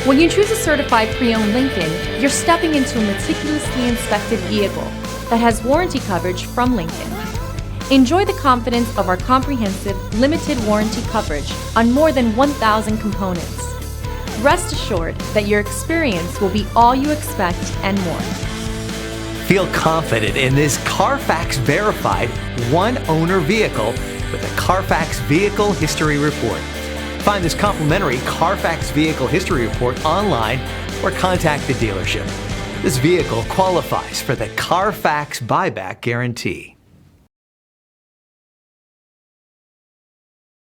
When you choose a certified pre-owned Lincoln, you're stepping into a meticulously inspected vehicle that has warranty coverage from Lincoln. Enjoy the confidence of our comprehensive, limited warranty coverage on more than 1,000 components. Rest assured that your experience will be all you expect and more. Feel confident in this Carfax verified one-owner vehicle with a Carfax Vehicle History Report. Find this complimentary Carfax Vehicle History Report online or contact the dealership. This vehicle qualifies for the Carfax Buyback Guarantee.